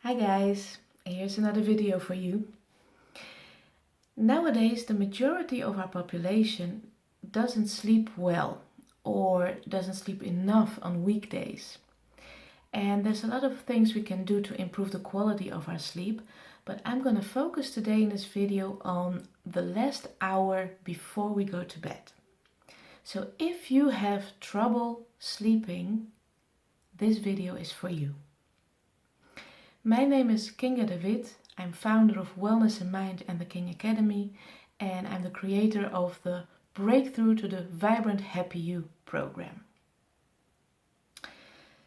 Hi guys, here's another video for you. Nowadays the majority of our population doesn't sleep well or doesn't sleep enough on weekdays. And there's a lot of things we can do to improve the quality of our sleep, but I'm going to focus today in this video on the last hour before we go to bed. So if you have trouble sleeping, this video is for you. My name is Kinga de Wit. I'm founder of Wellness in Mind and the King Academy, and I'm the creator of the Breakthrough to the Vibrant Happy You program.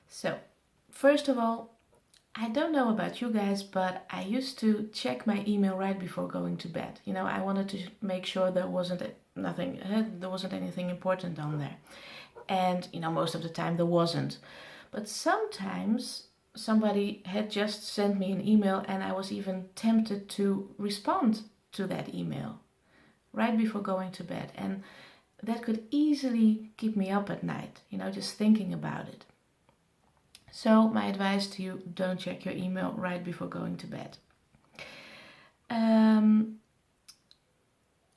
So, first of all, I don't know about you guys, but I used to check my email right before going to bed. I wanted to make sure there wasn't anything important on there. And, most of the time there wasn't. But sometimes somebody had just sent me an email and I was even tempted to respond to that email right before going to bed. And that could easily keep me up at night, just thinking about it. So my advice to you, don't check your email right before going to bed.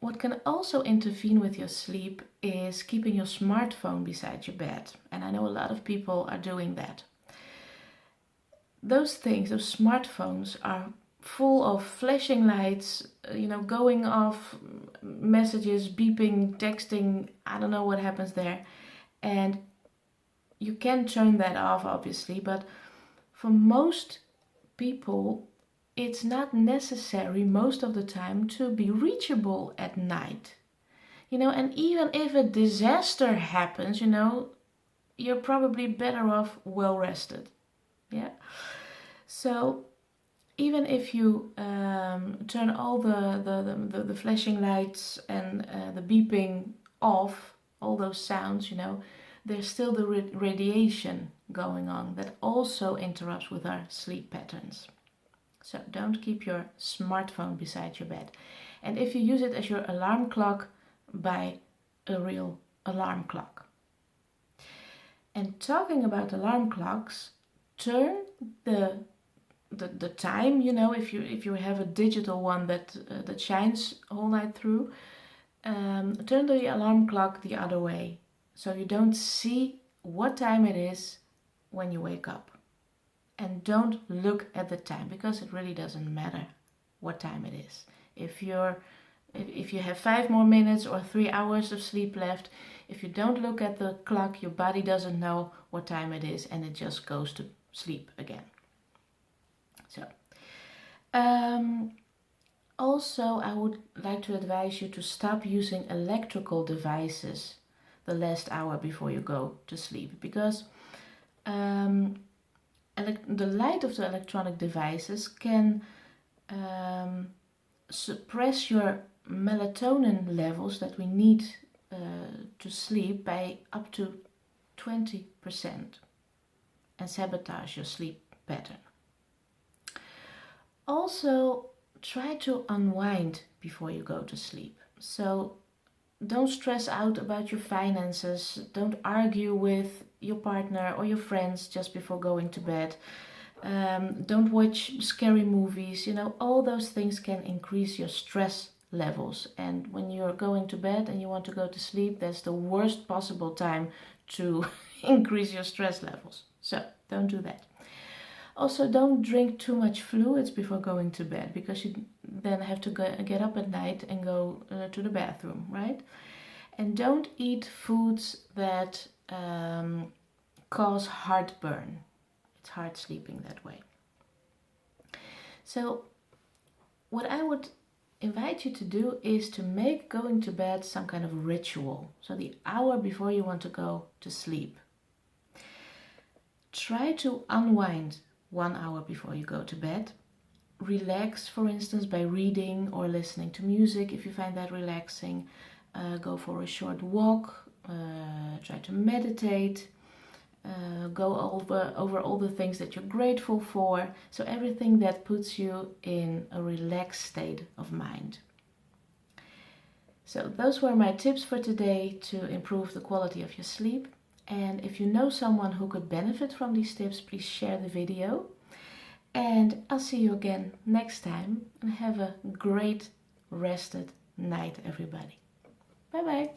What can also intervene with your sleep is keeping your smartphone beside your bed. And I know a lot of people are doing that. Those smartphones are full of flashing lights, going off, messages, beeping, texting, I don't know what happens there. And you can turn that off, obviously, but for most people, it's not necessary most of the time to be reachable at night. And even if a disaster happens, you're probably better off well rested. Yeah. So even if you turn all the flashing lights and the beeping off, all those sounds, there's still the radiation going on that also interrupts with our sleep patterns. So don't keep your smartphone beside your bed. And if you use it as your alarm clock, buy a real alarm clock. And talking about alarm clocks, turn the time, if you have a digital one that shines all night through, turn the alarm clock the other way so you don't see what time it is when you wake up. And don't look at the time, because it really doesn't matter what time it is. If you have 5 more minutes or 3 hours of sleep left, if you don't look at the clock, your body doesn't know what time it is and it just goes to sleep again. So, also I would like to advise you to stop using electrical devices the last hour before you go to sleep, because the light of the electronic devices can suppress your melatonin levels that we need to sleep by up to 20% and sabotage your sleep pattern. Also, try to unwind before you go to sleep. So don't stress out about your finances. Don't argue with your partner or your friends just before going to bed. Don't watch scary movies. All those things can increase your stress levels. And when you're going to bed and you want to go to sleep, that's the worst possible time to increase your stress levels. So don't do that. Also, don't drink too much fluids before going to bed, because you then have to get up at night and go to the bathroom, right? And don't eat foods that cause heartburn. It's hard sleeping that way. So what I would invite you to do is to make going to bed some kind of ritual. So the hour before you want to go to sleep, try to unwind 1 hour before you go to bed. Relax, for instance, by reading or listening to music if you find that relaxing. Go for a short walk, try to meditate, go over all the things that you're grateful for. So everything that puts you in a relaxed state of mind. So those were my tips for today to improve the quality of your sleep. And if you know someone who could benefit from these tips, please share the video. And I'll see you again next time, and have a great rested night, everybody. Bye bye.